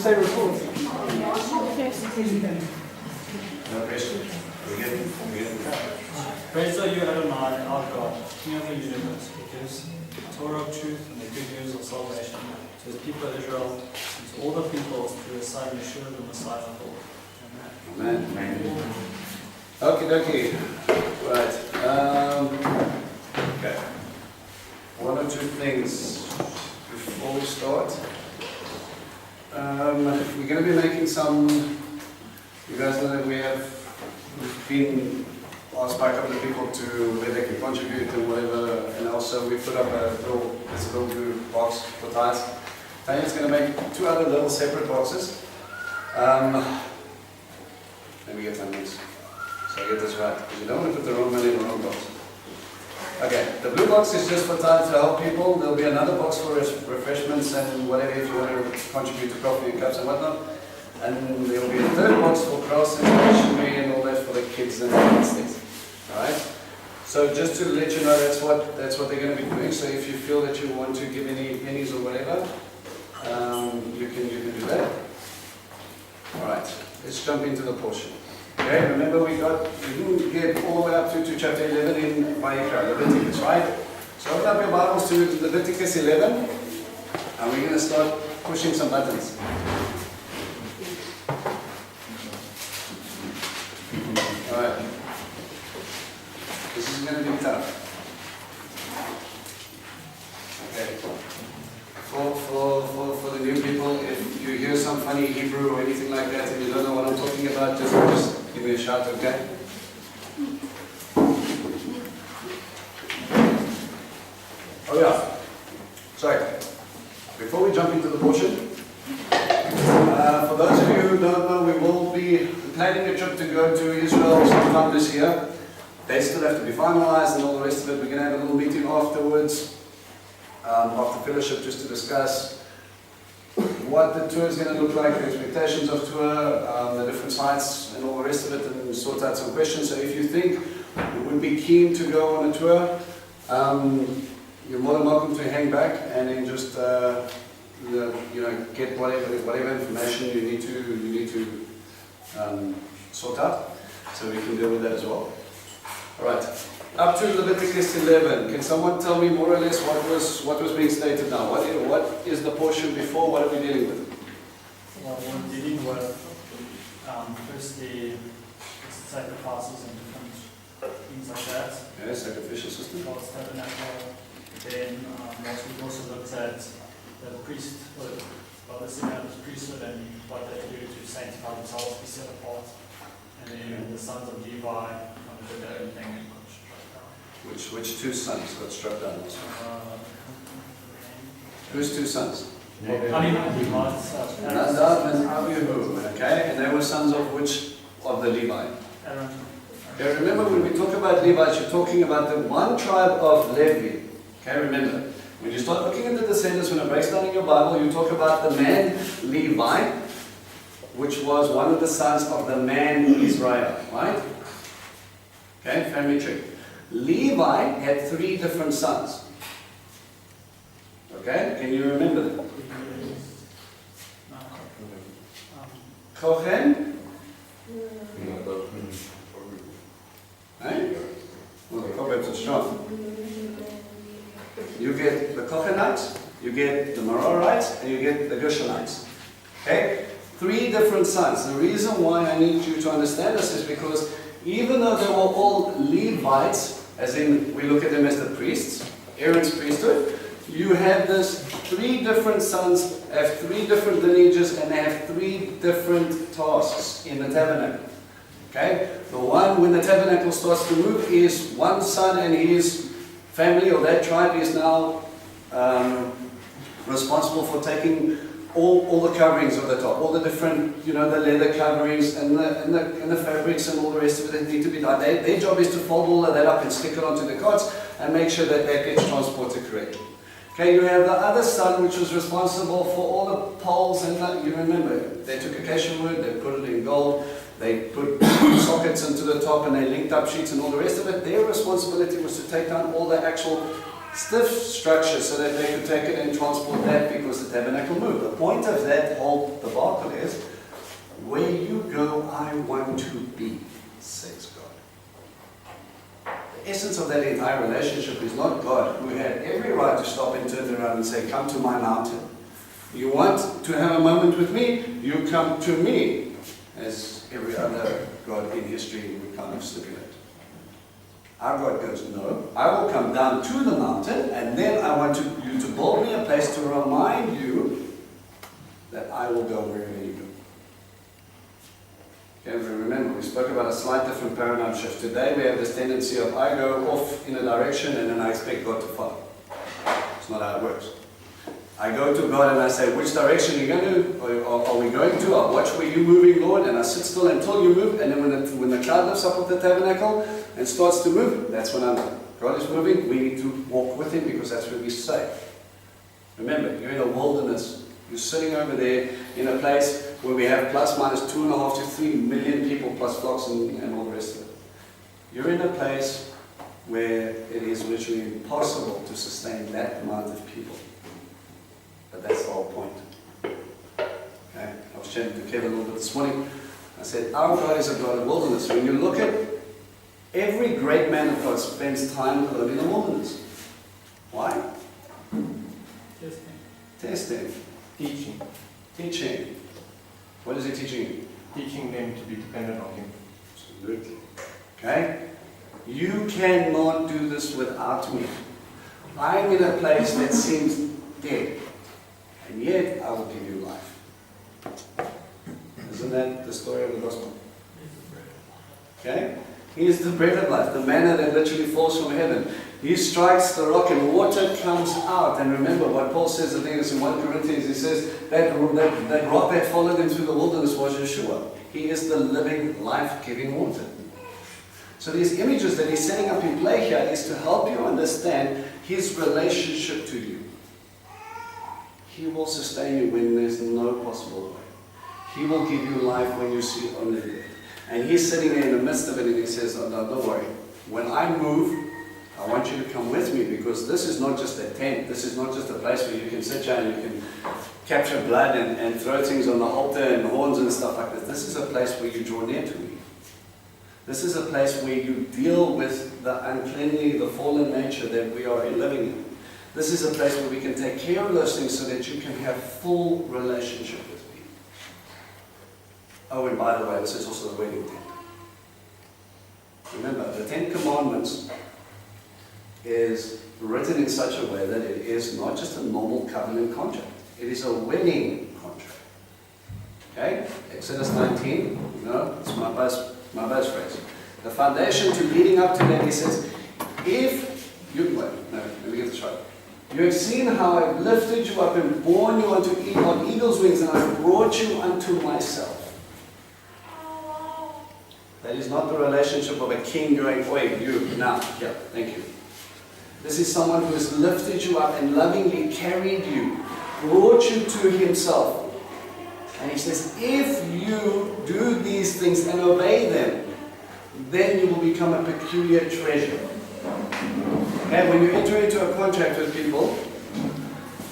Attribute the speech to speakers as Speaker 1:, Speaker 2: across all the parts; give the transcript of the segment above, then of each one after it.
Speaker 1: stay recording?
Speaker 2: No question. We get
Speaker 3: Praise are you, Adonai, our God, King of the universe, who gives Torah of truth and the good news of salvation to his people Israel and to all the peoples through his Son Yeshua the Messiah of all. Amen.
Speaker 2: Amen. Okie dokie. Right. Okay. One or two things before we start. We're going to be making some. You guys know that we've been asked by a couple of people to where they can contribute and whatever, and also we put up a little blue box for tithes. Tanya's going to make two other little separate boxes. Let me get some minutes so I get this right, because you don't want to put the wrong money in the wrong box. Okay, the blue box is just for tithes to help people. There'll be another box for refreshments and whatever if you want to contribute to coffee and cups and whatnot. And there'll be a third box for crafts and stationery and all that for the kids and things. Alright? So just to let you know that's what they're going to be doing. So if you feel that you want to give any pennies or whatever, you can do that. Alright, let's jump into the portion. Okay, remember we didn't get all the way up to chapter 11 in Vayikra, Leviticus, right? So open up your Bibles to Leviticus 11 and we're going to start pushing some buttons. Alright. This is going to be tough. Okay. For the new people, if you hear some funny Hebrew or anything like that and you don't know what I'm talking about, just give me a shout, okay? Oh yeah. Sorry. Before we jump into the portion, for those of you who don't know, we will be planning a trip to go to Israel sometime this year. They still have to be finalized and all the rest of it. We're going to have a little meeting afterwards, after fellowship, just to discuss what the tour is going to look like, the expectations of tour, the different sites and all the rest of it, and sort out some questions. So if you think you would be keen to go on a tour, you're more than welcome to hang back and then just get whatever information you need to sort out, so we can deal with that as well. All right, up to Leviticus 11. Can someone tell me more or less what was being stated now? What is the portion before? What are we dealing with?
Speaker 3: Well, we're dealing with firstly sacrifices and different things like that.
Speaker 2: Okay, sacrificial system.
Speaker 3: God's tabernacle. Then we also looked at the priest, the Simeon's priesthood and what they do to sanctify themselves, be set apart. And then the sons of Levi did their own thing and got struck down.
Speaker 2: Which two sons got struck down? Whose two sons?
Speaker 3: Nadab
Speaker 2: and Abihu. Okay, and they were sons of which of the Levi?
Speaker 3: Aaron.
Speaker 2: Okay, remember when we talk about Levites, you're talking about the one tribe of Levi. Okay, remember. When you start looking at the descendants, when it breaks down in your Bible, you talk about the man Levi, which was one of the sons of the man Israel, right? Okay, family tree. Levi had three different sons. Okay, can you remember them? Kohen? Hey? Well, the Kohen's are strong. You get the Kohenites, you get the Merarites, and you get the Gershonites. Okay? Three different sons. The reason why I need you to understand this is because even though they were all Levites, as in we look at them as the priests, Aaron's priesthood, you have this three different sons, have three different lineages, and they have three different tasks in the tabernacle. Okay? The one, when the tabernacle starts to move, is one son and his family or that tribe is now responsible for taking all the coverings of the top, all the different, the leather coverings and the fabrics and all the rest of it that need to be done. Their job is to fold all of that up and stick it onto the carts and make sure that that gets transported correctly. Okay, you have the other son which was responsible for all the poles and you remember, they took acacia wood, they put it in gold, they put sockets into the top and they linked up sheets and all the rest of it. Their responsibility was to take down all the actual stiff structure so that they could take it and transport that because the tabernacle moved. The point of that whole debacle is, where you go, I want to be, says God. The essence of that entire relationship is not God, who had every right to stop and turn around and say, come to my mountain. You want to have a moment with me? You come to me, as every other God in history would kind of stipulate. Our God goes, no, I will come down to the mountain, and then I want you to build me a place to remind you that I will go wherever you go. Okay, remember, we spoke about a slight different paradigm shift. Today we have this tendency of I go off in a direction and then I expect God to follow. It's not how it works. I go to God and I say, which direction are you going to? Are we going to? I'll watch where you're moving, Lord, and I sit still until you move. And then when the cloud lifts up with the tabernacle and starts to move, that's when I know God is moving. We need to walk with Him because that's where we're safe. Remember, you're in a wilderness. You're sitting over there in a place where we have plus minus 2.5 to 3 million people plus flocks and all the rest of it. You're in a place where it is literally impossible to sustain that amount of people. But that's the whole point. Okay? I was chatting to Kevin a little bit this morning. I said, our God is a God of wilderness. When you look at every great man of God spends time alone in the wilderness. Why? Testing. Teaching. What is he teaching you?
Speaker 1: Teaching them to be dependent on Him.
Speaker 2: Absolutely. Okay? You cannot do this without me. I'm in a place that seems dead. And yet, I will give you life. Isn't that the story of the gospel? Okay? He is the bread of life, the manna that literally falls from heaven. He strikes the rock and water comes out. And remember what Paul says, I think it's in 1 Corinthians, he says that rock that followed him through the wilderness was Yeshua. He is the living, life-giving water. So these images that he's setting up in play here is to help you understand his relationship to you. He will sustain you when there's no possible way. He will give you life when you see only death. And he's sitting there in the midst of it and he says, oh, no, don't worry. When I move, I want you to come with me because this is not just a tent. This is not just a place where you can sit down and you can capture blood and throw things on the altar and horns and stuff like that. This is a place where you draw near to me. This is a place where you deal with the uncleanly, the fallen nature that we are living in. This is a place where we can take care of those things so that you can have full relationship with me. Oh, and by the way, this is also the wedding tent. Remember, the 10 Commandments is written in such a way that it is not just a normal covenant contract. It is a wedding contract. Okay? Exodus 19, it's my buzz phrase. The foundation to leading up to that, he says, let me get this right. You have seen how I have lifted you up and borne you on eagle's wings, and I have brought you unto myself. That is not the relationship of a king going, oi, you, now, here, thank you. This is someone who has lifted you up and lovingly carried you, brought you to himself. And he says, if you do these things and obey them, then you will become a peculiar treasure. And when you enter into a contract with people,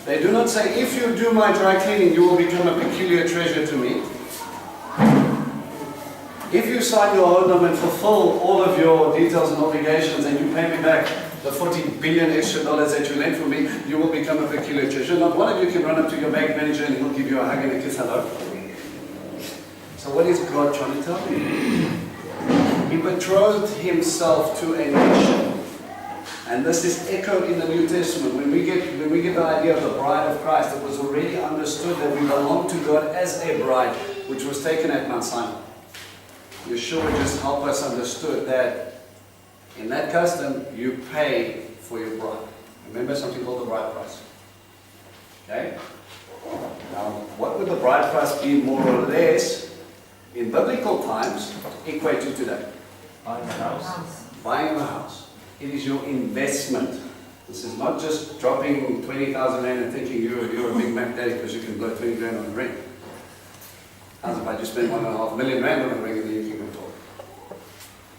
Speaker 2: they do not say, if you do my dry cleaning, you will become a peculiar treasure to me. If you sign your honor and fulfill all of your details and obligations and you pay me back the $40 billion extra that you lent for me, you will become a peculiar treasure. Not one of you can run up to your bank manager and he'll give you a hug and a kiss hello. So what is God trying to tell you? He betrothed himself to a nation. And this is echoed in the New Testament. When we get the idea of the bride of Christ, it was already understood that we belong to God as a bride, which was taken at Mount Sinai. Yeshua just helped us understood that in that custom, you pay for your bride. Remember something called the bride price. Okay? Now, what would the bride price be more or less in biblical times equate to today?
Speaker 1: Buying a house.
Speaker 2: Buying a house. It is your investment. This is not just dropping 20,000 rand and thinking you're a big Mac daddy because you can blow 20 grand on a ring. How's about you spend 1.5 million rand on a ring and then you can go talk?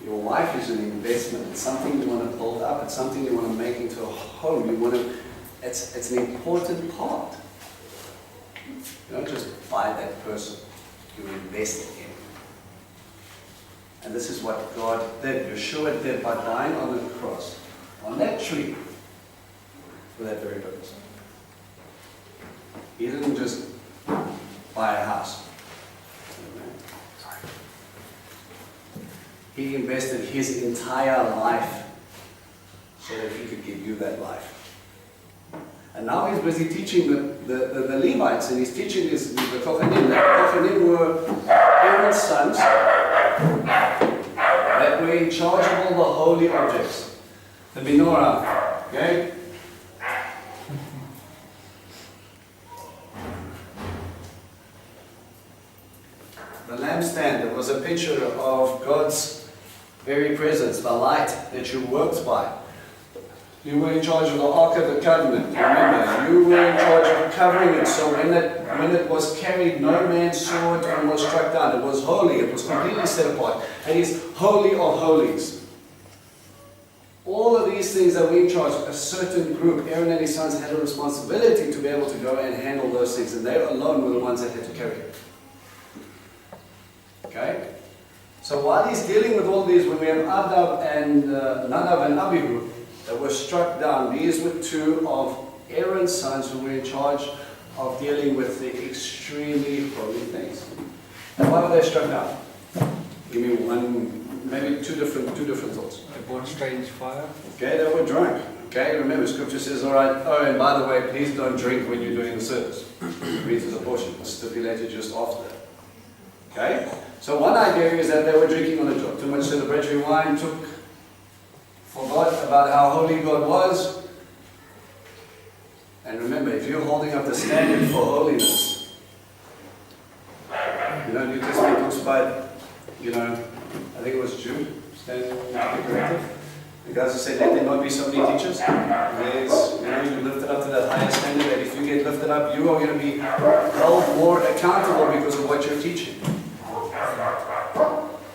Speaker 2: Your wife is an investment. It's something you want to build up. It's something you want to make into a home. It's an important part. You don't just buy that person. You invest in. And this is what God did. Yeshua did by dying on the cross, on that tree, for that very purpose. He didn't just buy a house. He invested his entire life so that he could give you that life. And now he's busy teaching the Levites, and he's teaching the Kohanim. The Kohanim were Aaron's sons that were in charge of all the holy objects. The menorah, okay? The lampstand, that was a picture of God's very presence, the light that you worked by. You were in charge of the Ark of the Covenant, remember. You were in charge of covering it, so when it was carried, no man saw it and was struck down. It was holy, it was completely set apart. And it's holy of holies. All of these things that we in charge, a certain group, Aaron and his sons had a responsibility to be able to go and handle those things, and they alone were the ones that had to carry it. Okay? So while he's dealing with all these, when we have Nadab and Abihu that were struck down, these were two of Aaron's sons who were in charge of dealing with the extremely holy things. And why were they struck down? Give me one, maybe two different thoughts.
Speaker 4: They brought strange fire.
Speaker 2: Okay, they were drunk. Okay, remember Scripture says, all right, oh, and by the way, please don't drink when you're doing the service. Read the portion, it's stipulated just after that. Okay? So one idea is that they were drinking on the job. Too much celebratory wine, forgot about how holy God was. And remember, if you're holding up the standard for holiness, New Testament talks about, I think it was Jude, standing corrective. The guys who said, let there not be so many teachers. You lift it up to that higher standard, that if you get lifted up, you are going to be held more accountable because of what you're teaching.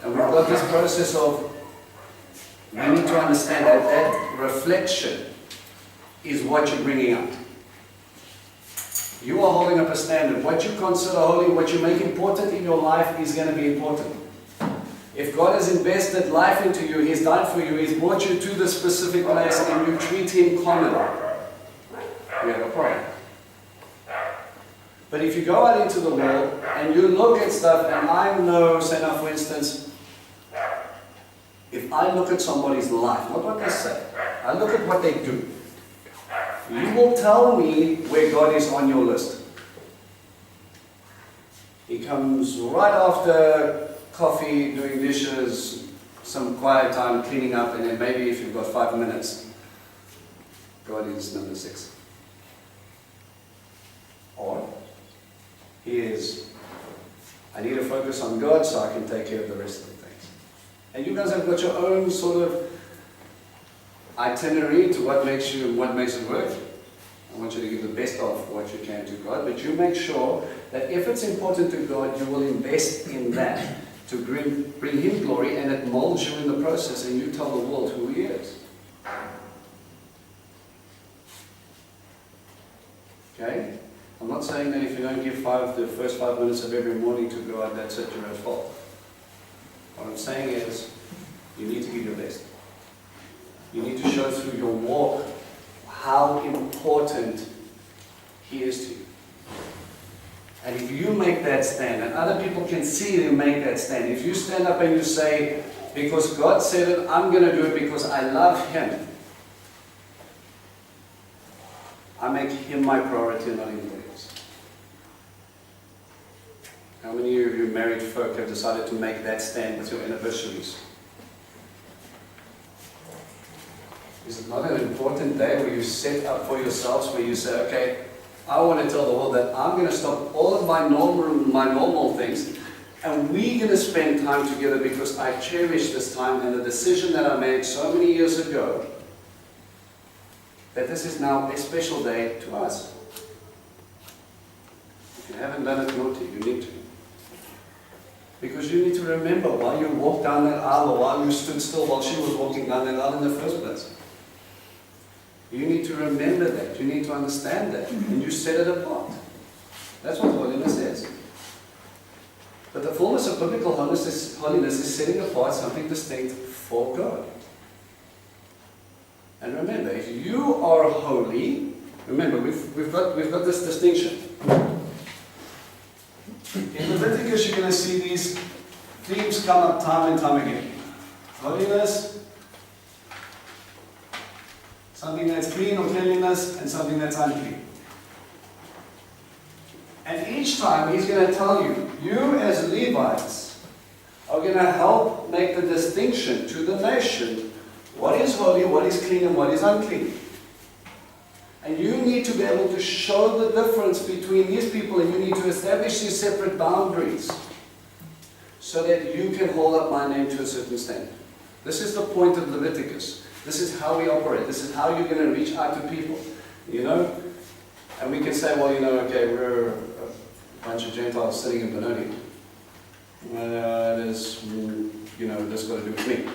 Speaker 2: And we've got this process of, we need to understand that that reflection is what you're bringing up. You are holding up a standard. What you consider holy, what you make important in your life is going to be important. If God has invested life into you, He's died for you, He's brought you to the specific place, and you treat Him common, we have a problem. But if you go out into the world and you look at stuff, and I know, say now for instance, if I look at somebody's life, not what they say, I look at what they do, you will tell me where God is on your list. He comes right after coffee, doing dishes, some quiet time, cleaning up, and then maybe if you've got 5 minutes, God is number 6. Or He is, I need to focus on God so I can take care of the rest of the things. And you guys have got your own sort of itinerary to what makes it work. I want you to give the best of what you can to God, but you make sure that if it's important to God, you will invest in that to bring Him glory, and it molds you in the process, and you tell the world who He is. Okay? I'm not saying that if you don't give the first 5 minutes of every morning to God, that's it, you're at fault. What I'm saying is, you need to give your best. You need to show through your walk how important He is to you. And if you make that stand, and other people can see you make that stand, if you stand up and you say, because God said it, I'm going to do it because I love Him. I make Him my priority and not anybody else. How many of you married folk have decided to make that stand with your anniversaries? Is it not an important day where you set up for yourselves, where you say, okay, I want to tell the world that I'm going to stop all of my normal things, and we're going to spend time together because I cherish this time and the decision that I made so many years ago, that this is now a special day to us. If you haven't done it, naughty, you need to. Because you need to remember why you walked down that aisle, or why you stood still while she was walking down that aisle in the first place. You need to remember that. You need to understand that. And you set it apart. That's what holiness is. But the fullness of biblical holiness is setting apart something distinct for God. And remember, if you are holy, remember, we've got this distinction. In Leviticus, you're going to see these themes come up time and time again. Holiness, something that's clean or cleanliness, and something that's unclean. And each time he's going to tell you, you as Levites are going to help make the distinction to the nation, what is holy, what is clean, and what is unclean. And you need to be able to show the difference between these people, and you need to establish these separate boundaries so that you can hold up my name to a certain standard. This is the point of Leviticus. This is how we operate. This is how you're going to reach out to people. You know? And we can say, well, you know, okay, we're a bunch of Gentiles sitting in Benoni. You know, this got to do with me.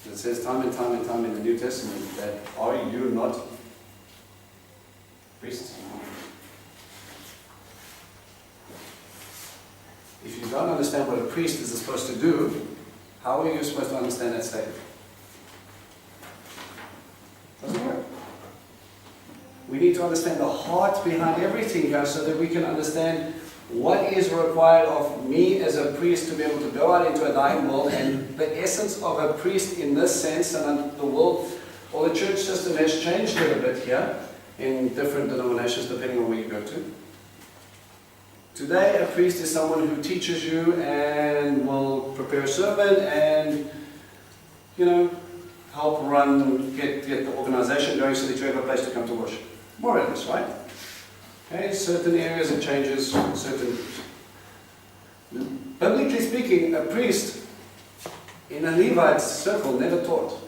Speaker 2: It says time and time and time in the New Testament that are you not priests? If you don't understand what a priest is supposed to do, how are you supposed to understand that statement? Doesn't work. We need to understand the heart behind everything here so that we can understand what is required of me as a priest to be able to go out into a dying world. And the essence of a priest in this sense, and the world or the church system has changed a little bit here in different denominations depending on where you go to. Today a priest is someone who teaches you and will prepare a sermon and, you know, help get the organization going so that you have a place to come to worship. More or less, right? Okay, certain areas it changes, certain... Biblically speaking, a priest in a Levite circle never taught.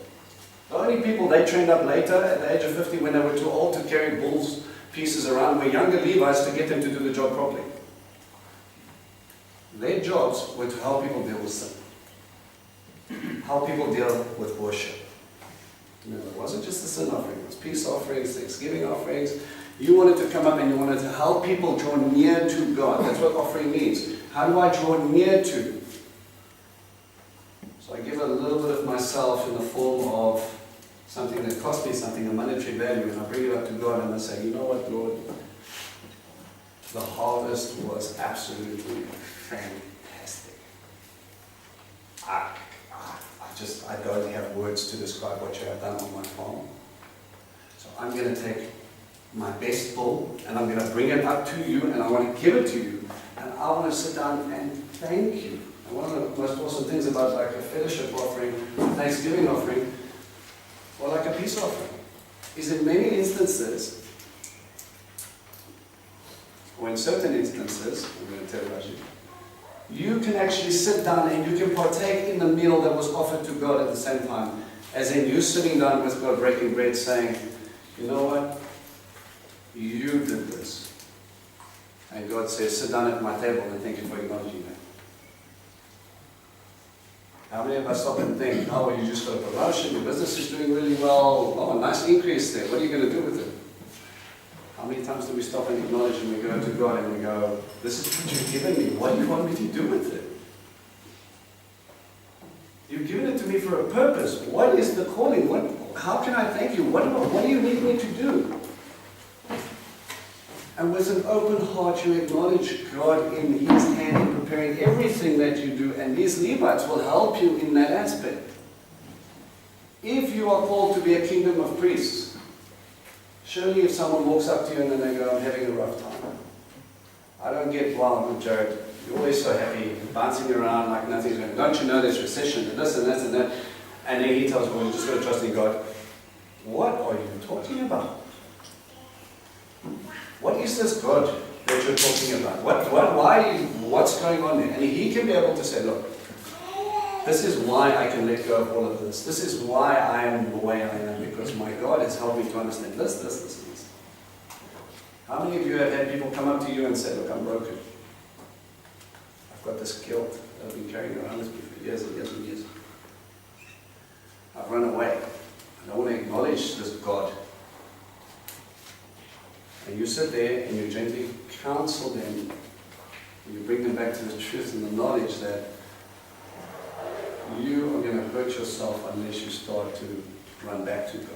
Speaker 2: The only people they trained up later, at the age of 50, when they were too old to carry bulls pieces around, were younger Levites to get them to do the job properly. Their jobs were to help people deal with sin. Help people deal with worship. You know, it wasn't just the sin offering, it was peace offerings, thanksgiving offerings. You wanted to come up and you wanted to help people draw near to God. That's what offering means. How do I draw near to? So I give a little bit of myself in the form of something that cost me something, a monetary value, and I bring it up to God and I say, you know what, Lord? The harvest was absolutely fantastic. I don't have words to describe what you have done on my farm. So I'm going to take my best bull and I'm going to bring it up to you and I want to give it to you. And I want to sit down and thank you. And one of the most awesome things about like a fellowship offering, a Thanksgiving offering, or like a peace offering, is in many instances, or in certain instances, I'm going to tell you, you can actually sit down and you can partake in the meal that was offered to God at the same time, as in you sitting down with God, breaking bread, saying, you know what, you did this. And God says, sit down at my table and thank you for acknowledging that. How many of us stop and think, oh, well, you just got a promotion, your business is doing really well, oh, nice increase there, what are you going to do with it? How many times do we stop and acknowledge and we go to God and we go, this is what you've given me, what do you want me to do with it? You've given it to me for a purpose. What is the calling? How can I thank you? What do you need me to do? And with an open heart you acknowledge God in His hand in preparing everything that you do, and these Levites will help you in that aspect. If you are called to be a kingdom of priests, surely if someone walks up to you and then they go, I'm having a rough time. I don't get, wow, Jared, you're always so happy, bouncing around like nothing's going on. Don't you know there's recession and this and that and that? And then he tells you, well, you just got to trust in God. What are you talking about? What is this God that you're talking about? What's going on there? And he can be able to say, look, this is why I can let go of all of this. This is why I am the way I am, because my God has helped me to understand this, and this. How many of you have had people come up to you and say, look, I'm broken. I've got this guilt that I've been carrying around with me for years and years and years. I've run away. I don't want to acknowledge this God. And you sit there and you gently counsel them, and you bring them back to the truth and the knowledge that you are going to hurt yourself unless you start to run back to God.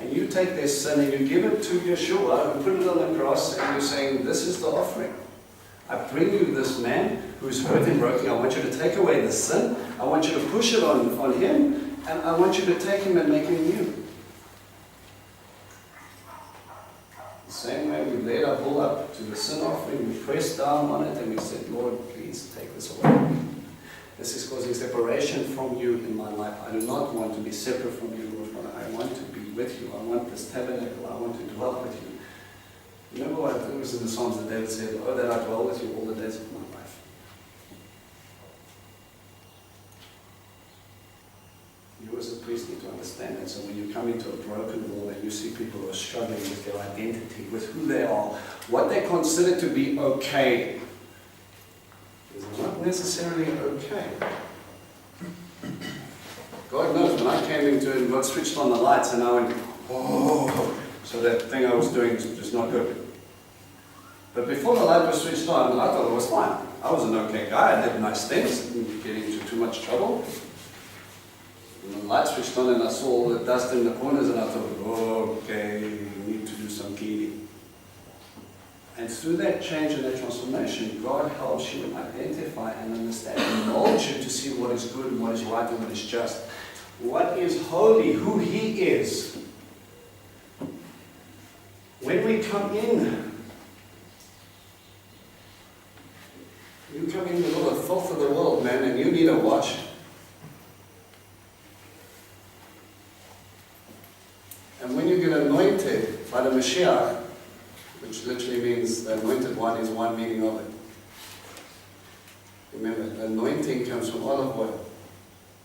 Speaker 2: And you take their sin and you give it to Yeshua and put it on the cross, and you're saying, this is the offering. I bring you this man who's hurt and broken. I want you to take away the sin. I want you to push it on him, and I want you to take him and make him new. The same way we laid our bull up to the sin offering, we pressed down on it and we said, Lord, please take this away. This is causing separation from you in my life. I do not want to be separate from you, Lord. I want to be with you. I want this tabernacle. I want to dwell with you. Remember what it was in the Psalms that David said, oh, that I dwell with you all the days of my life. You as a priest need to understand that. So when you come into a broken world and you see people who are struggling with their identity, with who they are, what they consider to be okay, is not necessarily okay. God knows when I came into it and God switched on the lights and I went, oh, so that thing I was doing was just not good. But before the light was switched on, I thought it was fine. I was an okay guy, I did nice things, didn't get into too much trouble. And the light switched on and I saw all the dust in the corners and I thought, oh, okay, we need to do some cleaning. And through that change and that transformation, God helps you identify and understand and mold you to see what is good and what is right and what is just. What is holy, who He is. When we come in, you come in with all the filth of the world, man, and you need a wash. And when you get anointed by the Mashiach, which literally means the anointed one is one meaning of it. Remember, the anointing comes from olive oil.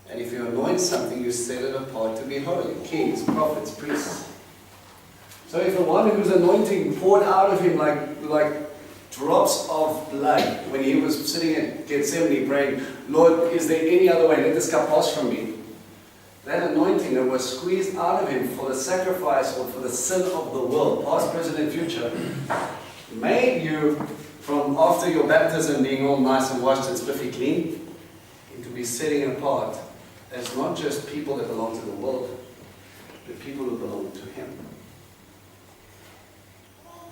Speaker 2: And if you anoint something, you set it apart to be holy. Kings, prophets, priests. So if the one whose anointing poured out of him like drops of blood when he was sitting at Gethsemane praying, Lord, is there any other way? Let this cup pass from me. That anointing that was squeezed out of him for the sacrifice or for the sin of the world, past, present, and future, made you, from after your baptism being all nice and washed and spiffy clean, into be setting apart as not just people that belong to the world, but people who belong to Him.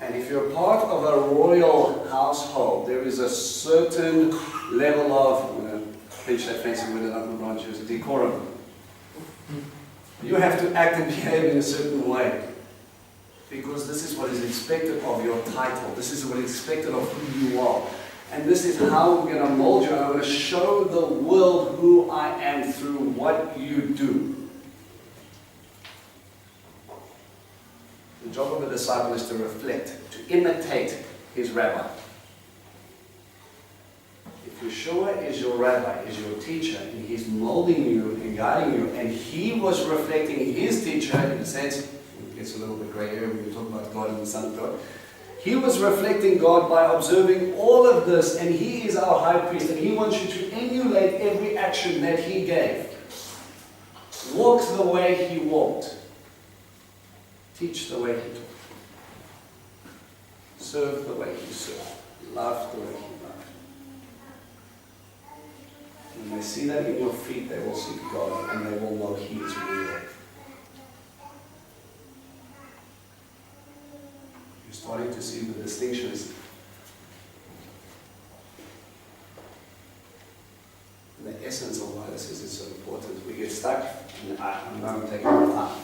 Speaker 2: And if you're part of a royal household, there is a certain level of, I'm going to pinch that fancy word that Uncle Branch used, decorum. You have to act and behave in a certain way. Because this is what is expected of your title. This is what is expected of who you are. And this is how we're going to mold you. And I'm going to show the world who I am through what you do. The job of a disciple is to reflect, to imitate his rabbi. If Yeshua is your rabbi, is your teacher, and he's molding you and guiding you, and he was reflecting his teacher, in a sense, it gets a little bit grey area when we talk about God and the Son of God. He was reflecting God by observing all of this, and he is our high priest, and he wants you to emulate every action that he gave. Walk the way he walked. Teach the way he taught. Serve the way he served. Love the way he loved. When they see that in your feet, they will see God, and they will know He is real. You're starting to see the distinctions. And the essence of why this is so important. We get stuck, and I'm going to take more time.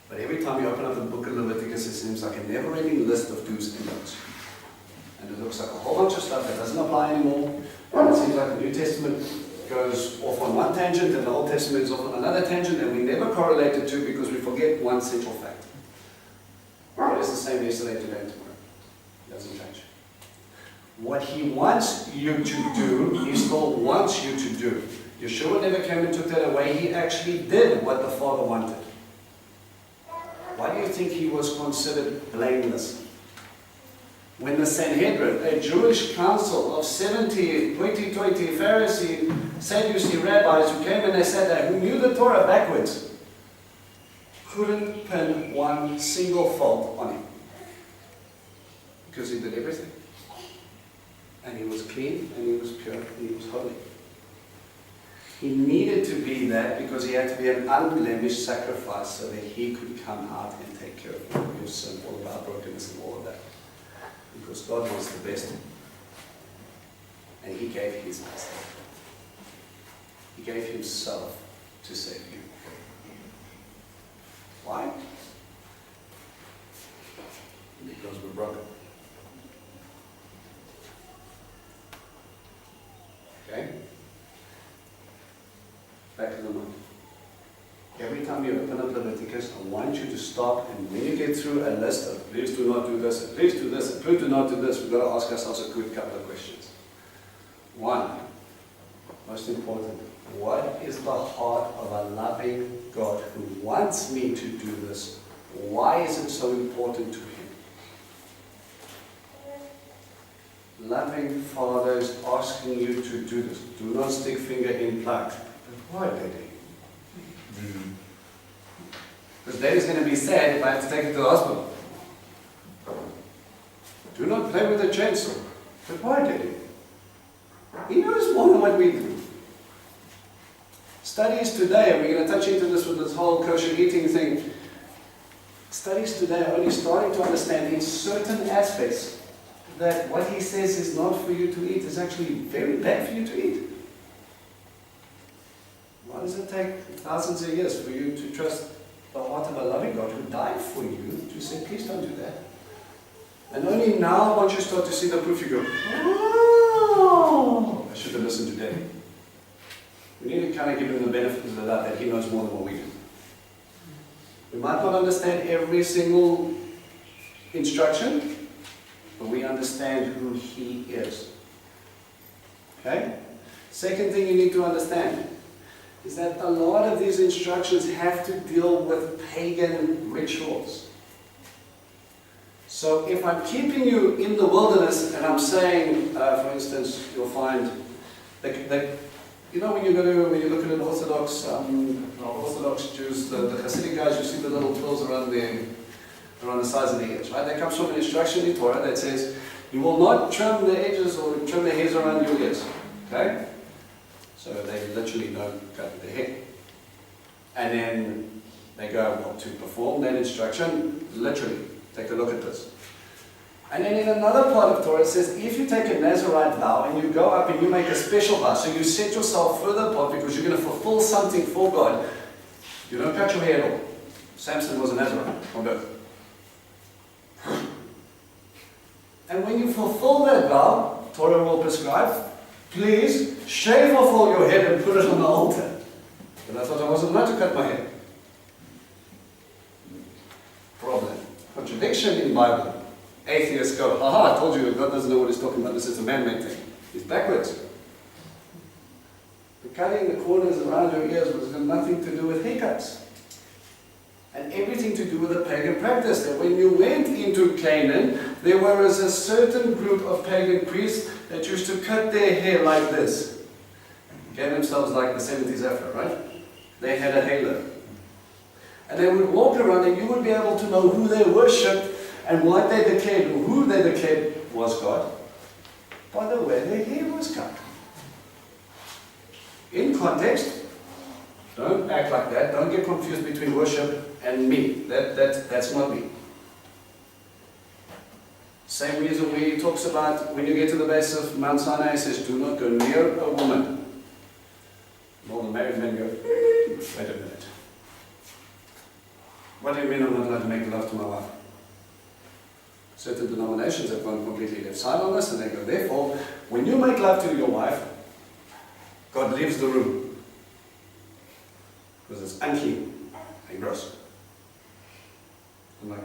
Speaker 2: But every time you open up the book of Leviticus, it seems like a never-ending list of do's and don'ts. And it looks like a whole bunch of stuff that doesn't apply anymore. And it seems like the New Testament goes off on one tangent and the Old Testament is off on another tangent, and we never correlate the two because we forget one central fact. God is the same yesterday, today, and tomorrow. It doesn't change. What He wants you to do, He still wants you to do. Yeshua never came and took that away. He actually did what the Father wanted. Why do you think He was considered blameless? when the Sanhedrin, a Jewish council of 70, 20 Pharisee, Sadducee rabbis who came and they sat there, who knew the Torah backwards, couldn't pin one single fault on him. Because he did everything. And he was clean, and he was pure, and he was holy. He needed to be that because he had to be an unblemished sacrifice so that he could come out and take care of your sin, all of our brokenness and all of that. Because God wants the best. And he gave his best. He gave himself to save you. Why? Because we're broken. Okay? Back to the mind. Every time you open up Leviticus, I want you to stop, and when you get through a list of please do not do this, and please do this, and please do not do this, we've got to ask ourselves a good couple of questions. One, most important, what is the heart of a loving God who wants me to do this? Why is it so important to him? Loving fathers asking you to do this. Do not stick finger in plug. But why, Daddy? Because Daddy's going to be sad if I have to take it to the hospital. Do not play with the chainsaw. But why, Daddy? He knows more than what we do. Studies today, and we're going to touch into this with this whole kosher eating thing. Studies today are only starting to understand in certain aspects that what he says is not for you to eat is actually very bad for you to eat. Why does it take thousands of years for you to trust the heart of a loving God who died for you to say, please don't do that? And only now, once you start to see the proof, you go, oh, I should have listened to Daddy. We need to kind of give him the benefit of the doubt that he knows more than what we do. We might not understand every single instruction, but we understand who he is. Okay? Second thing you need to understand is that a lot of these instructions have to deal with pagan rituals. So if I'm keeping you in the wilderness and I'm saying, for instance, you'll find you know when you look at an Orthodox Jews, the Hasidic guys, you see the little twirls around the sides of the ears, right? That comes from an instruction in Torah that says, you will not trim the edges or trim the hairs around your ears. Okay? So they literally don't cut the hair. And then they go, well, to perform that instruction, literally, take a look at this. And then in another part of Torah it says, if you take a Nazirite vow and you go up and you make a special vow, so you set yourself further apart because you're going to fulfill something for God, you don't cut your hair at all. Samson was a Nazirite from birth. And when you fulfill that vow, Torah will prescribe, please shave off all your head and put it on the altar. But I thought I wasn't allowed to cut my hair. Problem. Contradiction in the Bible. Atheists go, haha, I told you, God doesn't know what he's talking about, this is a man-made thing. He's backwards. The cutting the corners around your ears was got nothing to do with haircuts. And everything to do with a pagan practice. That when you went into Canaan, there was a certain group of pagan priests that used to cut their hair like this. Gave themselves like the 70s afro, right? They had a halo. And they would walk around and you would be able to know who they worshipped and what they declared, or who they declared was God, by the way their hair was cut. In context, don't act like that. Don't get confused between worship and me. That's not me. Same reason where he talks about when you get to the base of Mount Sinai, he says, do not go near a woman. And all the married men go, wait a minute. What do you mean I'm not allowed to make love to my wife? Certain denominations have gone completely left side on this, and they go, therefore, when you make love to your wife, God leaves the room. Because it's unclean and gross. I'm like,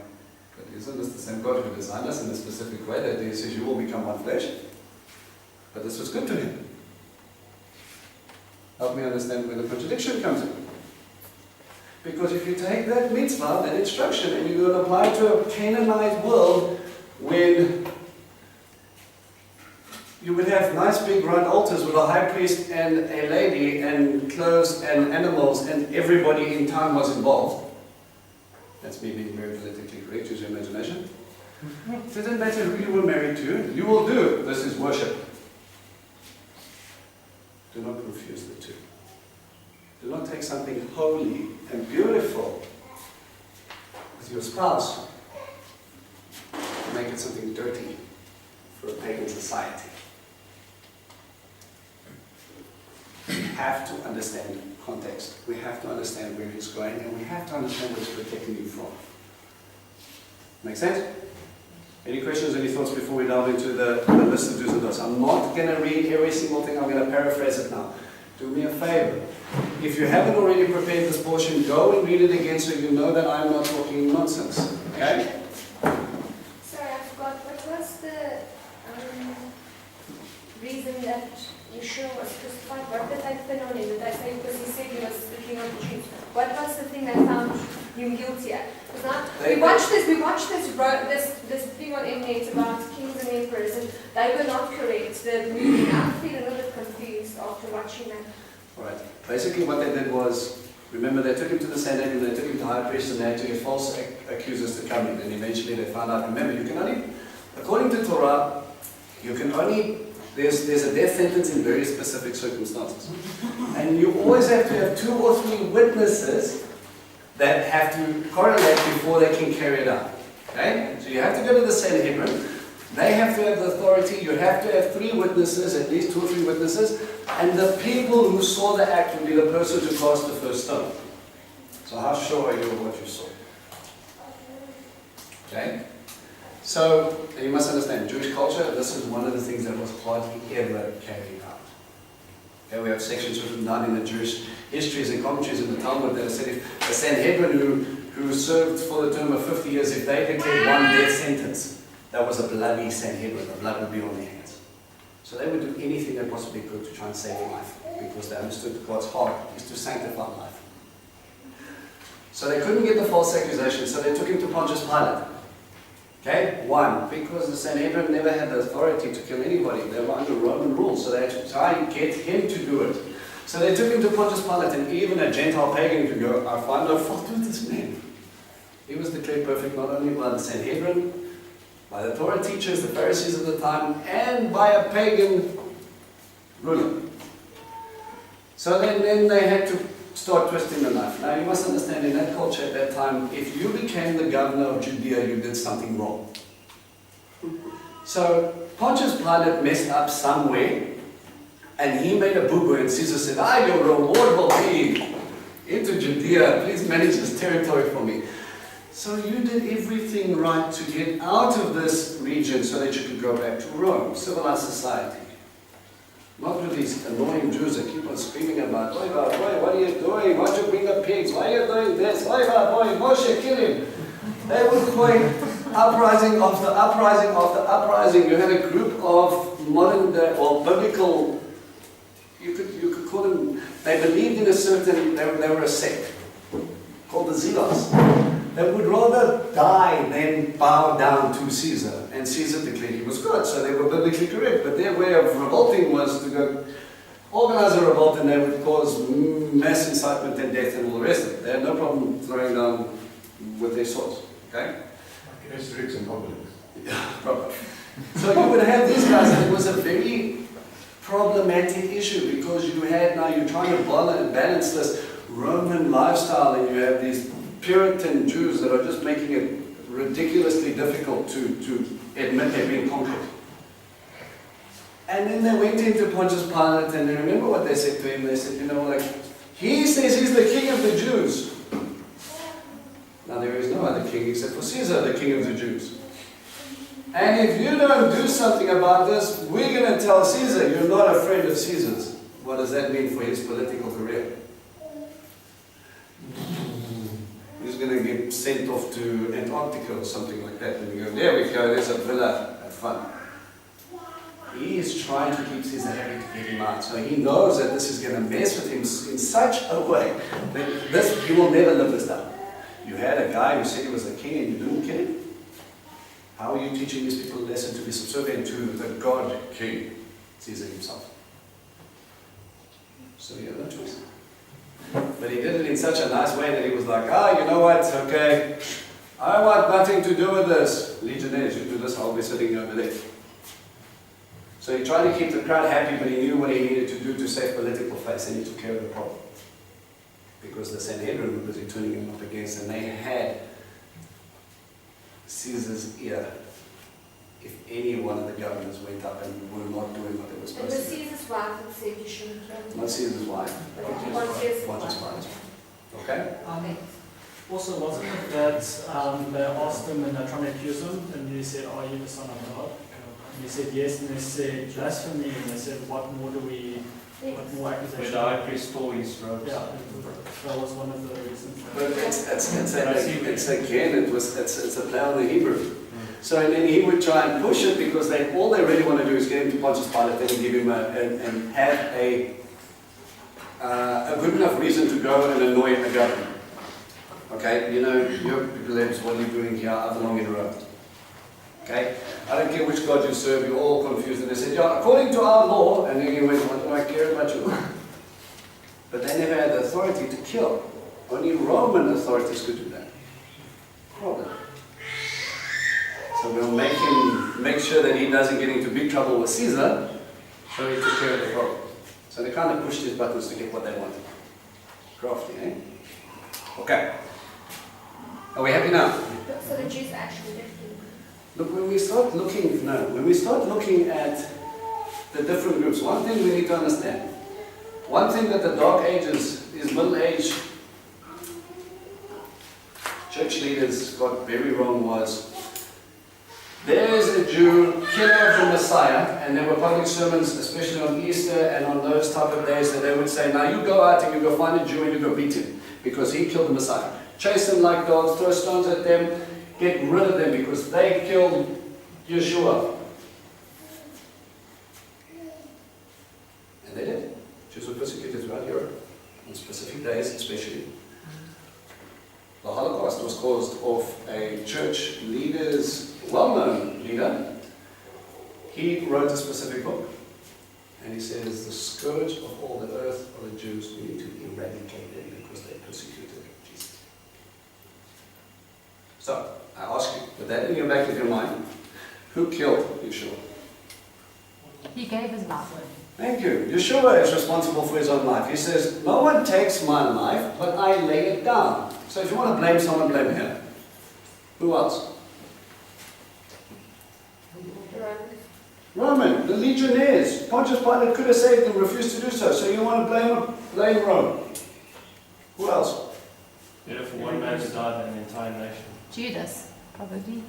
Speaker 2: but isn't this the same God who designed us in a specific way that he says you will become one flesh? But this was good to him. Help me understand where the contradiction comes in. Because if you take that mitzvah, that instruction, and you go and apply it to a Canaanite world, when you would have nice big round altars with a high priest and a lady and clothes and animals, and everybody in town was involved. That's me being very politically correct, use your imagination. It didn't matter who you were married to, you will do it. This is worship. Do not confuse the two. Do not take something holy and beautiful with your spouse and make it something dirty for a pagan society. We have to understand context. We have to understand where he's going, and we have to understand what he's protecting you from. Make sense? Any questions, any thoughts before we delve into the list of do's and don'ts? I'm not going to read every single thing, I'm going to paraphrase it now. Do me a favor. If you haven't already prepared this portion, go and read it again so you know that I'm not talking nonsense. Okay?
Speaker 4: Sorry, I forgot. What was the reason that Yeshua was crucified? What did they pin on him? Did they say because he said he was the king of the Jews? What was the thing that found him guilty at? Because now we watched this thing on internet about kings and emperors, and they were not correct. The movie, I feel a little bit confused after watching that.
Speaker 2: Alright. Basically what they did was, remember they took him to the Sanhedrin, they took him to high priest, and they had to get false accusers to come in, and eventually they found out, remember, you can only, according to Torah, you can only, there's a death sentence in very specific circumstances. And you always have to have 2 or 3 witnesses that have to correlate before they can carry it out. Okay? So you have to go to the Sanhedrin, they have to have the authority, you have to have 3 witnesses, at least 2 or 3 witnesses, and the people who saw the act will be the person to cast the first stone. So how sure are you of what you saw? Okay? So, and you must understand, Jewish culture, this is one of the things that was hardly ever carried out. Okay, we have sections written down in the Jewish histories and commentaries in the Talmud that said if the Sanhedrin who served for the term of 50 years, if they declared one death sentence, that was a bloody Sanhedrin, the blood would be on their hands. So they would do anything they possibly could to try and save life, because they understood that God's heart is to sanctify life. So they couldn't get the false accusation, so they took him to Pontius Pilate. Okay? 1, because the Sanhedrin never had the authority to kill anybody. They were under Roman rule, so they had to try and get him to do it. So they took him to Pontius Pilate, and even a Gentile pagan could go, I find no fault with this man. He was declared perfect not only by the Sanhedrin, by the Torah teachers, the Pharisees of the time, and by a pagan ruler. So then they had to start twisting the knife. Now you must understand, in that culture at that time, if you became the governor of Judea, you did something wrong. So Pontius Pilate messed up somewhere, and he made a boo-boo, and Caesar said, your reward will be into Judea, please manage this territory for me. So you did everything right to get out of this region so that you could go back to Rome, civilized society. Not with these annoying Jews that keep on screaming about, boy, what are you doing? Why don't you bring the pigs? Why are you doing this? Boy, Moshe, kill him. They were going uprising after uprising after uprising. You had a group of modern day, or biblical, you could call them, they believed in a certain, they were a sect called the Zealots. They would rather die than bow down to Caesar. And Caesar declared he was good, so they were biblically correct. But their way of revolting was to go organize a revolt, and they would cause mass incitement and death and all the rest of it. They had no problem throwing down with their swords. Okay?
Speaker 5: Asterisks and Obelix.
Speaker 2: Yeah, probably. So you would have these guys, and it was a very problematic issue, because you're trying to balance this Roman lifestyle, and you have these Puritan Jews that are just making it ridiculously difficult to admit they're being conquered. And then they went into Pontius Pilate, and remember what they said to him? They said, he says he's the king of the Jews. Now there is no other king except for Caesar, the king of the Jews. And if you don't do something about this, we're going to tell Caesar you're not a friend of Caesar's. What does that mean for his political career? He's going to get sent off to Antarctica or something like that. And we go, there we go, there's a villa, have fun. He is trying to keep Caesar happy to get him out. So he knows that this is going to mess with him in such a way that he will never live this down. You had a guy who said he was a king and you didn't kill him. How are you teaching these people a lesson to be subservient to the God King? Caesar himself. So he had no choice. But he did it in such a nice way that he was like, you know what, okay, I want nothing to do with this. Legionnaires, you do this, I'll be sitting over there. So he tried to keep the crowd happy, but he knew what he needed to do to save political face, and he took care of the problem. Because the Sanhedrin was turning him up against, and they had Caesar's ear. If any one of the governors went up and were not doing what they were
Speaker 4: It
Speaker 2: supposed
Speaker 4: was
Speaker 2: to do.
Speaker 4: Caesar's wife that said you shouldn't kill him.
Speaker 2: Not Caesar's wife.
Speaker 4: But it was Caesar's
Speaker 2: Pontius
Speaker 4: wife.
Speaker 2: Pilate. Okay?
Speaker 3: Also, wasn't it that they asked him and they're trying to accuse him, and he said, "Are you the Son of God?" And he said, "Yes," and they said, "Blasphemy," and they said, "What more do we, what more
Speaker 1: Where
Speaker 3: accusations?"
Speaker 1: the high priest stole his robes.
Speaker 3: Yeah, that was one of the reasons.
Speaker 2: But it's a play on the Hebrew. So and then he would try and push it because all they really want to do is get him to Pontius Pilate and give him and have a good enough reason to go and annoy the government. Okay, you're plebs, what are you doing here? I belong in Rome. Okay, I don't care which God you serve, you're all confused. And they said, yeah, according to our law, and then he went, what do I care about your law? But they never had the authority to kill. Only Roman authorities could do that. Problem. So we'll make sure that he doesn't get into big trouble with Caesar, so he took care of the problem. So they kind of pushed his buttons to get what they wanted. Crafty, eh? Okay. Are we happy now?
Speaker 4: So the Jews actually did kill him.
Speaker 2: Look, when we start looking at the different groups, one thing we need to understand. One thing that the Dark Ages, these Middle Age church leaders got very wrong was, there's a Jew, killer of the Messiah, and there were public sermons, especially on Easter and on those type of days, that they would say, now you go out and you go find a Jew and you go beat him, because he killed the Messiah. Chase them like dogs, throw stones at them, get rid of them, because they killed Yeshua. And they did. Jews were persecuted throughout Europe, on specific days especially. The Holocaust was caused of a church leader's well-known leader. He wrote a specific book, and he says the scourge of all the earth are the Jews. We need to eradicate them because they persecuted Jesus. So I ask you, with that in your back of your mind, who killed Yeshua?
Speaker 6: He gave his life.
Speaker 2: Thank you. Yeshua is responsible for his own life. He says, no one takes my life, but I lay it down. So if you want to blame someone, blame him. Who else? Roman, the legionnaires. Pontius Pilate could have saved them, refused to do so. So you want to blame Rome. Who else?
Speaker 1: Better for one man to die than an entire nation.
Speaker 6: Judas, probably.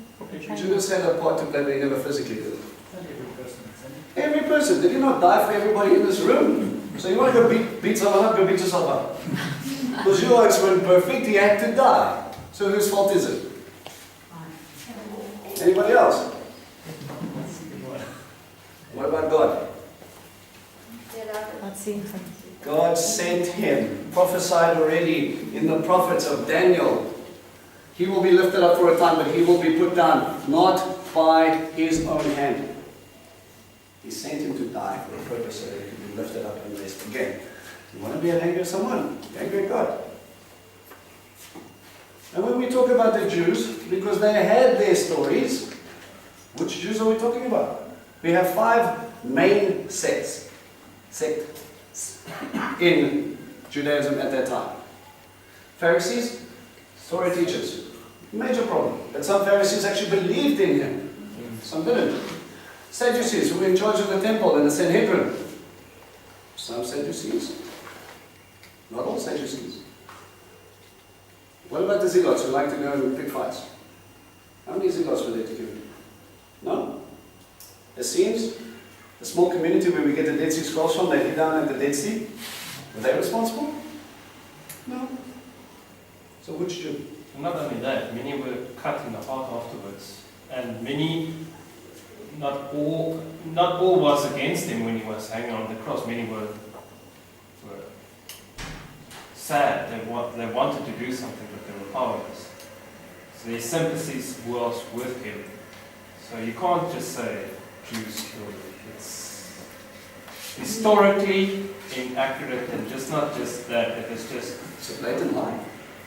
Speaker 2: Judas had a part to play, but he never physically did it.
Speaker 3: Not every person, isn't it?
Speaker 2: Every person. Did he not die for everybody in this room? So you want to go beat someone up, go beat yourself up. Because your eyes weren't perfect, he had to die. So whose fault is it? Anybody else? What about God?
Speaker 6: God sent him.
Speaker 2: God sent him, prophesied already in the prophets of Daniel. He will be lifted up for a time, but he will be put down, not by his own hand. He sent him to die for a purpose so that he could be lifted up and raised again. You want to be angry at someone? Be angry at God. And when we talk about the Jews, because they had their stories, which Jews are we talking about? We have 5 main sects in Judaism at that time. Pharisees, Torah teachers, major problem. But some Pharisees actually believed in him, some didn't. Sadducees, who were in charge of the temple and the Sanhedrin. Some Sadducees, not all Sadducees. What about the Zealots who like to go and pick fights? How many Zealots were there to give it? No? Essenes, the small community where we get the Dead Sea Scrolls from, they live down at the Dead Sea. Were they responsible? No. So which Jew?
Speaker 1: Not only that, many were cut in the heart afterwards, and many, not all was against him when he was hanging on the cross. Many were sad. They wanted to do something, but they were powerless. So their sympathies was with him. So you can't just say Jews killed him. historically inaccurate, and just not just that, it was just
Speaker 2: It's a blatant lie.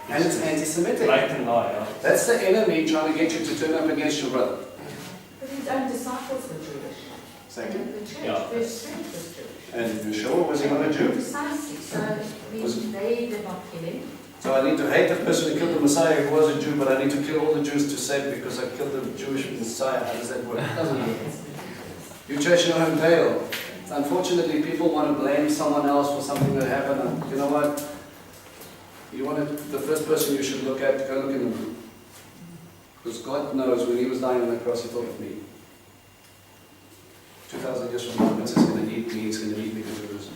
Speaker 2: And it's anti-Semitic.
Speaker 1: blatant lie. Yeah.
Speaker 2: That's the enemy trying to get you to turn up against your brother.
Speaker 7: But his own disciples were Jewish.
Speaker 2: Second.
Speaker 7: The church,
Speaker 1: Yeah.
Speaker 7: first church was Jewish.
Speaker 2: And Yeshua, was he not a Jew?
Speaker 7: Precisely. So they did not kill him.
Speaker 2: So I need to hate the person who killed the Messiah who was a Jew, but I need to kill all the Jews to save because I killed the Jewish Messiah. How does that work? It doesn't work. You chase your own tail. Unfortunately, people want to blame someone else for something that happened. And you know what? You want to, the first person you should look at, go look in the room. Because God knows when he was dying on the cross, he thought of me. 2,000 years from now, when he's going to need me, he's going to need me to do this.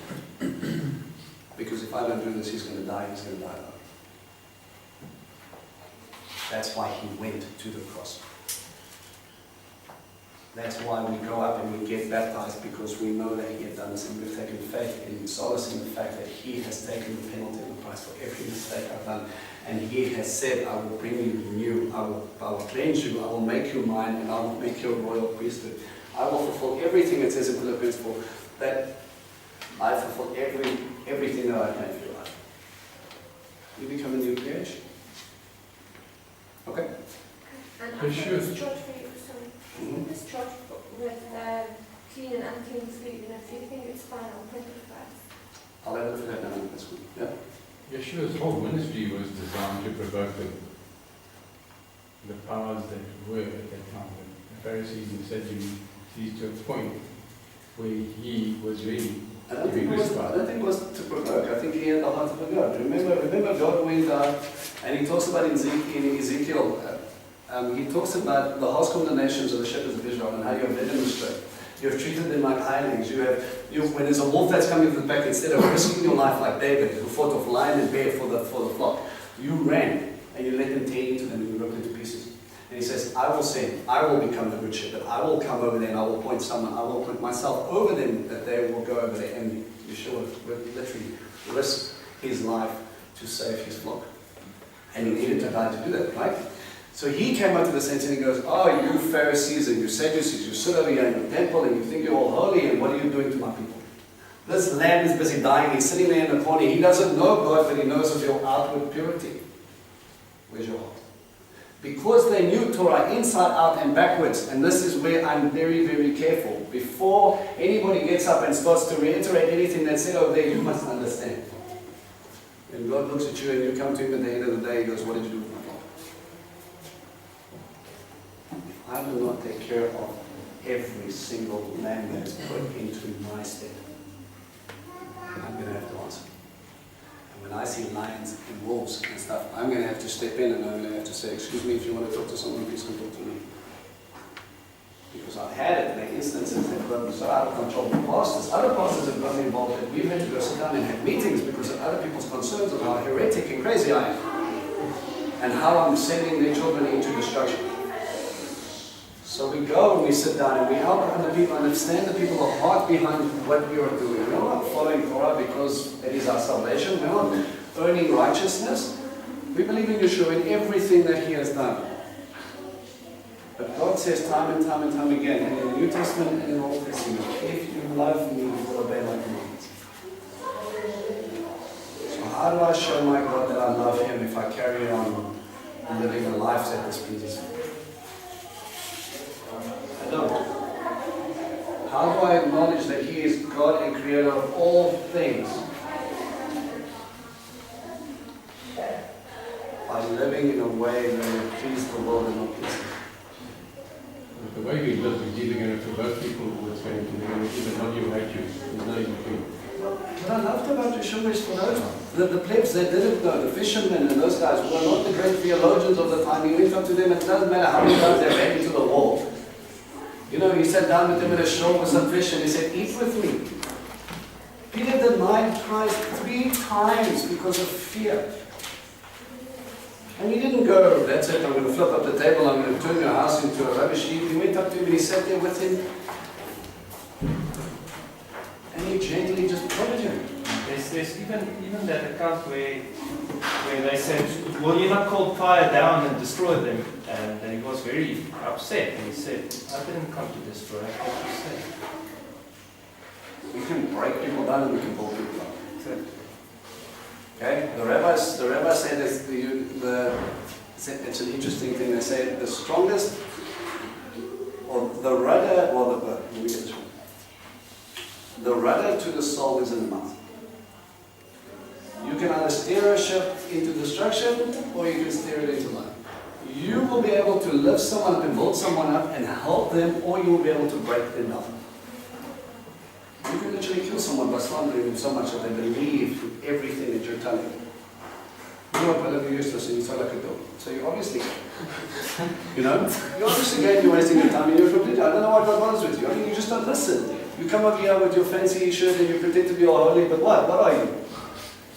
Speaker 2: Because if I don't do this, he's going to die alone. That's why he went to the cross. That's why we go up and we get baptized, because we know that he had done this, and we've taken faith in solace in the fact that he has taken the penalty and the price for every mistake I've done. And he has said, I will bring you new, I will cleanse you, I will make you mine, and I will make you a royal priesthood. I will fulfill everything it says in Philippians 4, that I fulfill everything that I can for your life. You become a new creation. Okay?
Speaker 4: And
Speaker 5: They
Speaker 4: after
Speaker 5: should.
Speaker 4: this church for you, sorry, this church with clean and unclean sleep, and if you think it's fine, I'll print it first.
Speaker 2: I'll have a look at that now. That's good. Yeah?
Speaker 5: Yeshua's whole ministry was designed to provoke the powers that were at that time. The Pharisees and Sadducees to a point where he was ready
Speaker 2: I
Speaker 5: to
Speaker 2: don't
Speaker 5: be
Speaker 2: think
Speaker 5: crucified.
Speaker 2: it was to provoke. I think he had the heart of a God. Remember God went out and he talks about in Ezekiel, he talks about the hostile nations of the shepherds of Israel and how you have led them astray. You have treated them like hirelings. When there's a wolf that's coming from the back, instead of risking your life like David, who fought off lion and bear for the flock, you ran and you let them tear into them and you broke into pieces. And he says, I will send, I will become the good shepherd. I will come over there and I will appoint someone. I will put myself over them that they will go over there. And Yeshua will literally risk his life to save his flock. And he needed to die to do that, right? So he came up to the saints and he goes, oh, you Pharisees and you Sadducees, you sit over here in the temple and you think you're all holy, and what are you doing to my people? This lamb is busy dying. He's sitting there in the corner. He doesn't know God, but he knows of your outward purity. Where's your heart? Because they knew Torah inside out and backwards, and this is where I'm very, very careful. Before anybody gets up and starts to reiterate anything that's said over there, you must understand. When God looks at you and you come to him at the end of the day, he goes, what did you do with my flock? If I do not take care of every single lamb that is put into my stead, I'm going to have to answer. When I see lions and wolves and stuff, I'm going to have to step in and I'm going to have to say, excuse me, if you want to talk to someone, please come talk to me. Because I've had it, the instances that have gotten so out of control. Other pastors have gotten involved and we've had to go sit down and have meetings because of other people's concerns of how heretic and crazy I am. And how I'm sending their children into destruction. So we go and we sit down and we help other people understand the people, the heart behind what we are doing. We're not following Torah because it is our salvation. We're not earning righteousness. We believe in Yeshua in everything that he has done. But God says time and time and time again, and in the New Testament and in the Old Testament, if you love me, you will obey my commands. So how do I show my God that I love him if I carry on living a life that displeases him? I don't. How do I acknowledge that he is God and creator of all things? By living in a way that will please the world and not please him.
Speaker 5: The way we live is either going to provoke people or it's going to either not you or hate you. There's no in between.
Speaker 2: What I loved about Yeshua is for those, the plebs, they didn't know, the fishermen and those guys were not the great theologians of the time. He went up to them, and it doesn't matter how many times they ran into the wall. You know, he sat down with them at a shore with some fish and he said, eat with me. Peter denied Christ 3 times because of fear. And he didn't go, that's it, I'm going to flip up the table, I'm going to turn your house into a rubbish heap. He went up to him and he sat there with him. And he gently just prodded him.
Speaker 1: There's even that account where they said, will you not call fire down and destroy them? And he was very upset and he said, I didn't come to destroy, I came to save.
Speaker 2: We can break people down and we can build people up. Okay? The rabbis say that it's an interesting thing. They say the strongest, or the rudder, let me get this one. The rudder to the soul is in the mouth. You can either steer a ship into destruction or you can steer it into life. You will be able to lift someone up and build someone up and help them, or you will be able to break them down. You can literally kill someone by slandering them so much that they believe everything that you're telling them. You know what, you're useless and you sound like a dog. So you obviously, you're obviously going to be wasting your time and you're completely, I don't know what God bothers with you. I mean, you just don't listen. You come over here with your fancy shirt and you pretend to be all holy, but what? What are you?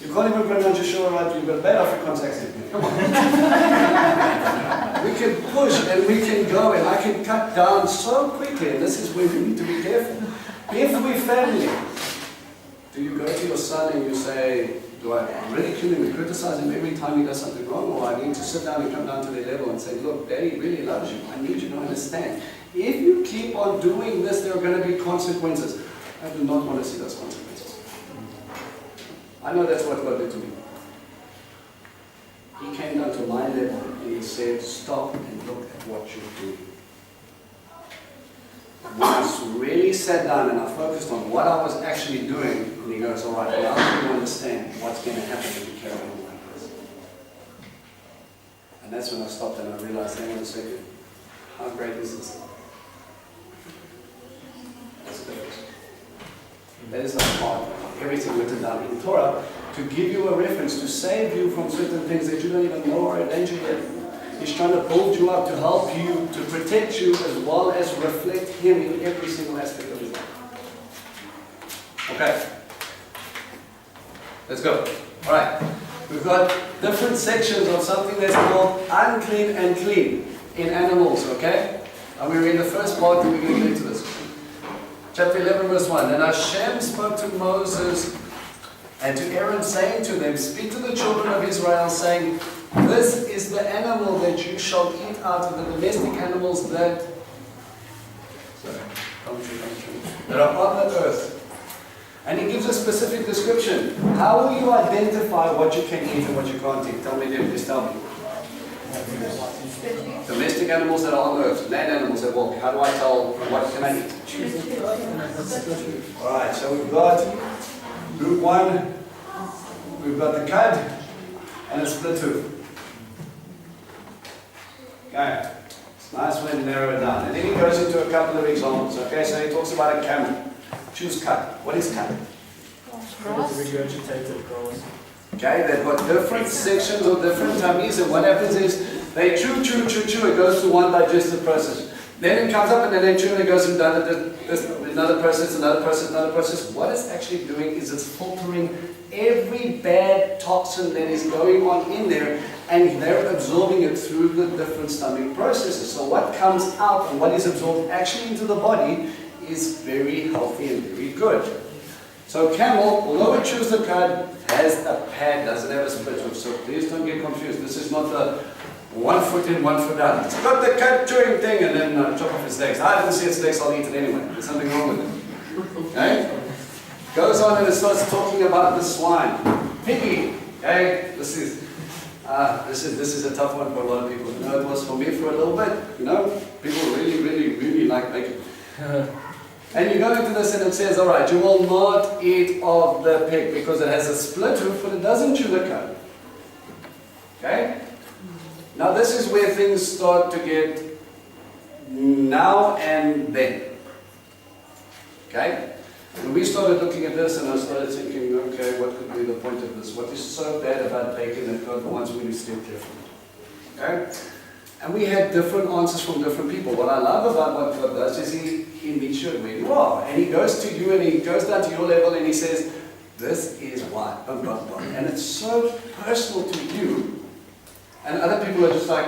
Speaker 2: You can't even pronounce your show right, you've got a bad Afrikaans accent. Come on. We can push and we can go and I can cut down so quickly, and this is where we need to be careful. If we family, do you go to your son and you say, do I ridicule him and criticize him every time he does something wrong, or I need to sit down and come down to their level and say, look, Daddy really loves you, I need you to understand. If you keep on doing this, there are going to be consequences. I do not want to see those consequences. I know that's what God did to me. He came down to my level and he said, stop and look at what you're doing. When I really sat down and I focused on what I was actually doing, and he goes, all right, well, now you understand what's going to happen if you carry on like this. And that's when I stopped and I realized, hang on a second, how great is this? That's the difference. That is the heart of everything written down in Torah, to give you a reference, to save you from certain things that you don't even know are a danger yet. He's trying to build you up, to help you, to protect you, as well as reflect Him in every single aspect of His life. Okay. Let's go. Alright. We've got different sections of something that's called unclean and clean in animals, okay? And we're in the first part and we're going to get into this. Chapter 11, verse 1. And Hashem spoke to Moses and to Aaron, saying to them, speak to the children of Israel, saying, this is the animal that you shall eat out of the domestic animals that are on the earth. And he gives a specific description. How will you identify what you can eat and what you can't eat? Tell me, David, please tell me. Domestic animals that are on earth, land animals that walk. How do I tell what can I eat? Alright, so we've got group 1, we've got the cud, and a split hoof. Okay, it's nice when you narrow it down. And then he goes into a couple of examples. Okay, so he talks about a camel. Choose cud. What is cud?
Speaker 3: Regurgitated grass.
Speaker 2: Okay, they've got different sections or different tummies, and what happens is they chew, it goes to one digestive process. Then it comes up and then they chew and it goes into another process. What it's actually doing is it's filtering every bad toxin that is going on in there, and they're absorbing it through the different stomach processes. So what comes out and what is absorbed actually into the body is very healthy and very good. So camel, although it chews the cud, has a pad, doesn't have a split hoof. So please don't get confused. This is not the 1 foot in, 1 foot out. It's got the cud chewing thing and then chop off its legs. I didn't see its legs, I'll eat it anyway. There's something wrong with it. Okay? Goes on and it starts talking about the swine. Piggy. Okay? This is a tough one for a lot of people. It was for me for a little bit. People really like bacon. And you go into this and it says, alright, you will not eat of the pig because it has a split hoof, but it doesn't chew the cud. Okay? Now this is where things start to get now and then. Okay? And we started looking at this and I started thinking, okay, what could be the point of this? What is so bad about bacon that God wants me to steer clear from it? Okay? And we had different answers from different people. What I love about what God does is He meets you where you are. And He goes to you and He goes down to your level and He says, this is why. And it's so personal to you. And other people are just like,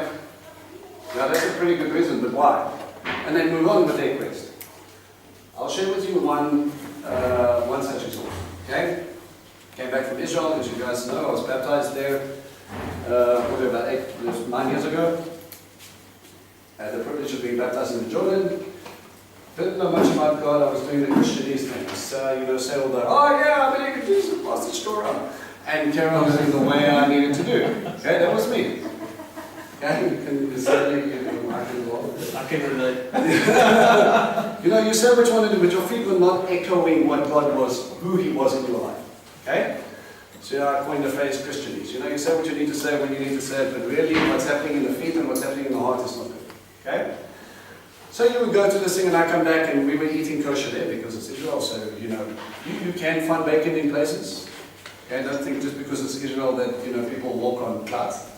Speaker 2: yeah, that's a pretty good reason, but why? And they move on with their quest. I'll share with you one such example. Okay? Came back from Israel, as you guys know. I was baptized there probably about 9 years ago. I had the privilege of being baptized in the Jordan. Didn't know much about God. I was doing the Christianese thing. So, say all the, oh yeah, I believe in Jesus, pass the store on. And carry on living the way I needed to do. Okay, that was me. Okay, you say I can go on.
Speaker 1: I can relate.
Speaker 2: You say what you want to do, but your feet were not echoing what God was, who He was in your life. Okay? So I coined the phrase Christianese. You say what you need to say when you need to say it, but really what's happening in the feet and what's happening in the heart is not good. Okay? So you would go to this thing and I come back and we were eating kosher there because it's Israel, so you can find bacon in places. Okay, don't think just because it's Israel that people walk on clouds.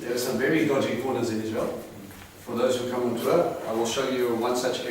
Speaker 2: There are some very dodgy corners in Israel. For those who come on tour, I will show you one such